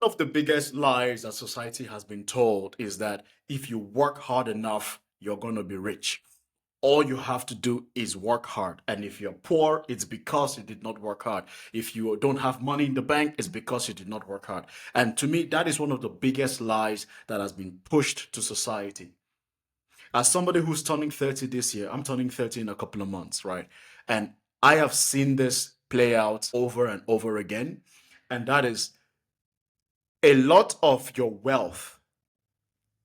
One of the biggest lies that society has been told is that if you work hard enough, you're going to be rich. All you have to do is work hard. And if you're poor, it's because you did not work hard. If you don't have money in the bank, it's because you did not work hard. And to me, that is one of the biggest lies that has been pushed to society. As somebody who's turning 30 this year, I'm turning 30 in a couple of months, right? And I have seen this play out over and over again. And that is a lot of your wealth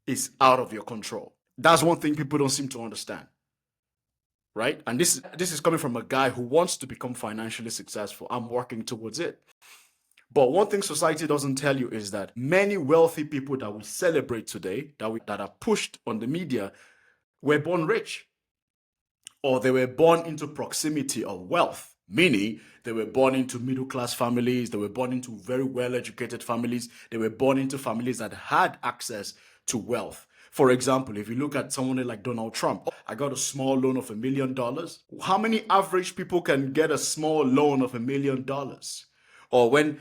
is out of your control. That's one thing people don't seem to understand, right? And this is coming from a guy who wants to become financially successful. I'm working towards it. But one thing society doesn't tell you is that many wealthy people that we celebrate today, that are pushed on the media, were born rich, or they were born into proximity of wealth, meaning they were born into middle class families, they were born into very well educated families, they were born into families that had access to wealth. For example, if you look at someone like Donald Trump, I got a small loan of $1 million. How many average people can get a small loan of $1 million? Or when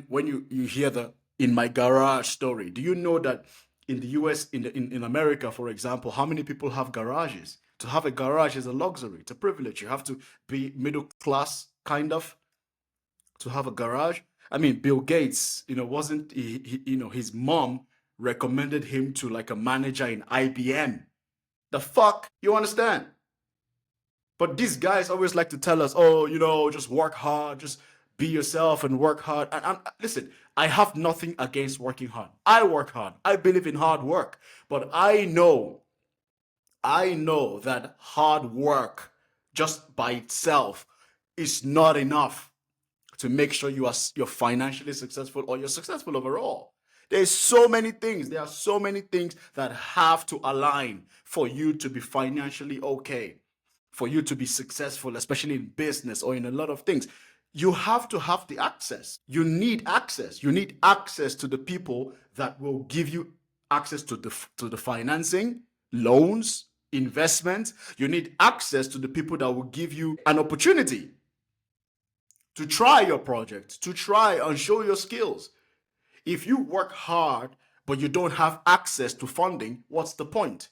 you hear the "in my garage" story, do you know that in the US, in America, for example, how many people have garages? To have a garage is a luxury, it's a privilege. You have to be middle class, kind of, to have a garage. I mean, Bill Gates, wasn't his mom recommended him to like a manager in IBM. The fuck, you understand? But these guys always like to tell us, oh, just work hard, just be yourself and work hard. And listen, I have nothing against working hard. I work hard. I believe in hard work. But I know that hard work just by itself is not enough to make sure you're financially successful or you're successful overall. There's so many things. There are so many things that have to align for you to be financially okay, for you to be successful, especially in business or in a lot of things. You have to have the access. You need access. You need access to the people that will give you access to the financing, loans, investment. You need access to the people that will give you an opportunity to try your project, to try and show your skills. If you work hard, but you don't have access to funding, what's the point?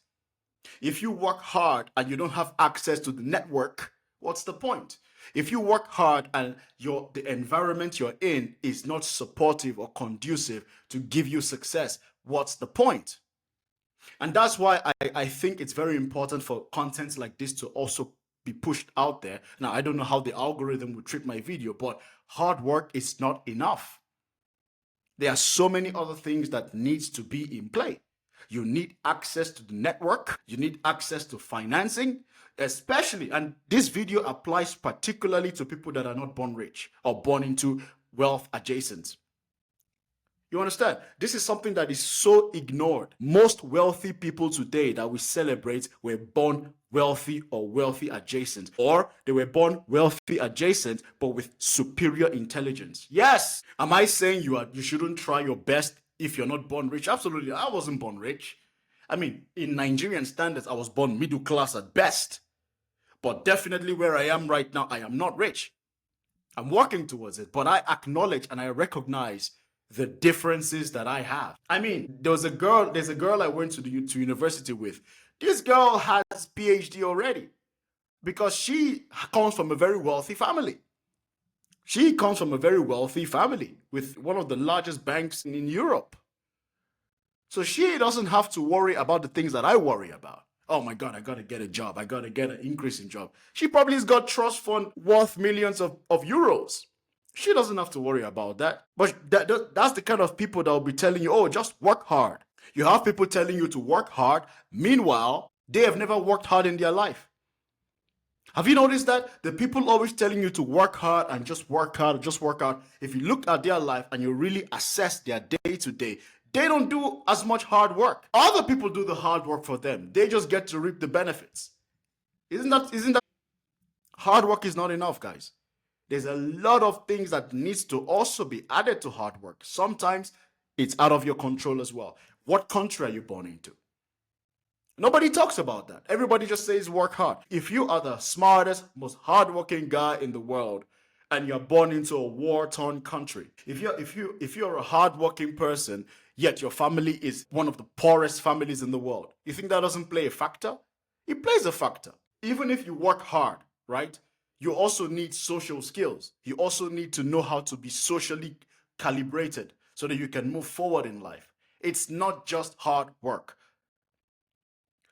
If you work hard and you don't have access to the network, what's the point? If you work hard and the environment you're in is not supportive or conducive to give you success, what's the point? And that's why I think it's very important for content like this to also be pushed out there. Now, I don't know how the algorithm will treat my video, but hard work is not enough. There are so many other things that needs to be in play. You need access to the network. You need access to financing, especially, and this video applies particularly to people that are not born rich or born into wealth adjacent. You understand? This is something that is so ignored. Most wealthy people today that we celebrate were born wealthy or wealthy adjacent, or they were born wealthy adjacent but with superior intelligence. Yes. Am I saying you shouldn't try your best if you're not born rich? Absolutely. I wasn't born rich. I mean, in Nigerian standards, I was born middle class at best. But definitely where I am right now, I am not rich. I'm working towards it, but I acknowledge and I recognize the differences that I have. I mean, there's a girl I went to university with. This girl has PhD already because she comes from a very wealthy family. She comes from a very wealthy family with one of the largest banks in Europe. So she doesn't have to worry about the things that I worry about. Oh my God, I gotta get a job. I gotta get an increase in job. She probably has got trust fund worth millions of euros. She doesn't have to worry about that. But that's the kind of people that will be telling you, oh, just work hard. You have people telling you to work hard. Meanwhile, they have never worked hard in their life. Have you noticed that? The people always telling you to work hard and just work hard, just work hard. If you look at their life and you really assess their day to day, they don't do as much hard work. Other people do the hard work for them. They just get to reap the benefits. Isn't that hard work is not enough, guys? There's a lot of things that needs to also be added to hard work. Sometimes it's out of your control as well. What country are you born into? Nobody talks about that. Everybody just says work hard. If you are the smartest, most hardworking guy in the world, and you're born into a war-torn country. If you're a hardworking person, yet your family is one of the poorest families in the world, you think that doesn't play a factor? It plays a factor. Even if you work hard, right? You also need social skills. You also need to know how to be socially calibrated so that you can move forward in life. It's not just hard work.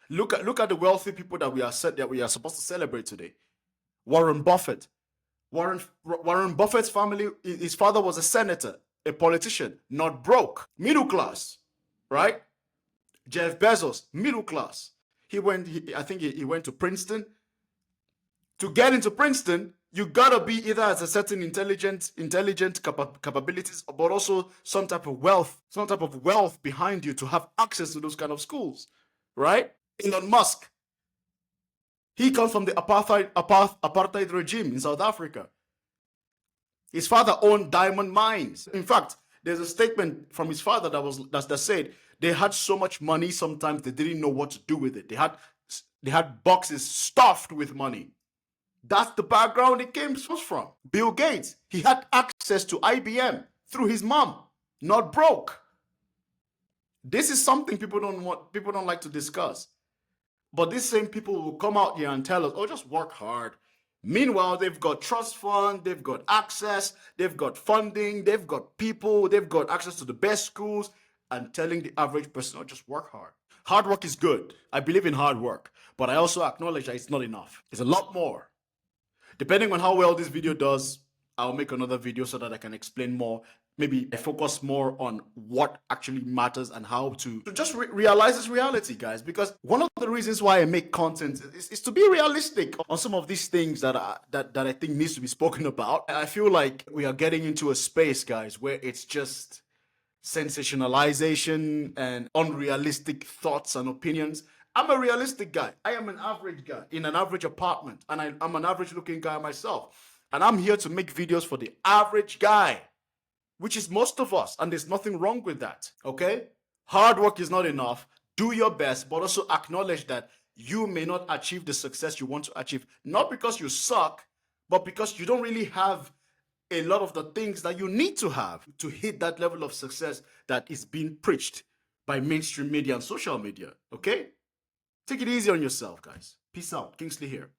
Look at the wealthy people that we are supposed to celebrate today. Warren Buffett. Warren Buffett's family, his father was a senator, a politician, not broke, middle class, right? Jeff Bezos, middle class. I think he went to Princeton. To get into Princeton, you gotta be either as a certain intelligent capabilities, but also some type of wealth behind you to have access to those kind of schools, right? Elon Musk, he comes from the apartheid regime in South Africa. His father owned diamond mines. In fact, there's a statement from his father that said they had so much money sometimes they didn't know what to do with it. They had boxes stuffed with money. That's the background it came from. Bill Gates, he had access to IBM through his mom, not broke. This is something people don't like to discuss. But these same people will come out here and tell us, oh, just work hard. Meanwhile, they've got trust fund, they've got access, they've got funding, they've got people, they've got access to the best schools, and telling the average person, oh, just work hard. Hard work is good. I believe in hard work, but I also acknowledge that it's not enough. It's a lot more. Depending on how well this video does, I'll make another video so that I can explain more. Maybe I focus more on what actually matters and how to just realize this reality, guys. Because one of the reasons why I make content is to be realistic on some of these things that I think needs to be spoken about. I feel like we are getting into a space, guys, where it's just sensationalization and unrealistic thoughts and opinions. I'm a realistic guy. I am an average guy in an average apartment, and I'm an average looking guy myself. And I'm here to make videos for the average guy, which is most of us, and there's nothing wrong with that, okay? Hard work is not enough. Do your best, but also acknowledge that you may not achieve the success you want to achieve, not because you suck, but because you don't really have a lot of the things that you need to have to hit that level of success that is being preached by mainstream media and social media, okay? Take it easy on yourself, guys. Peace out. Kingsley here.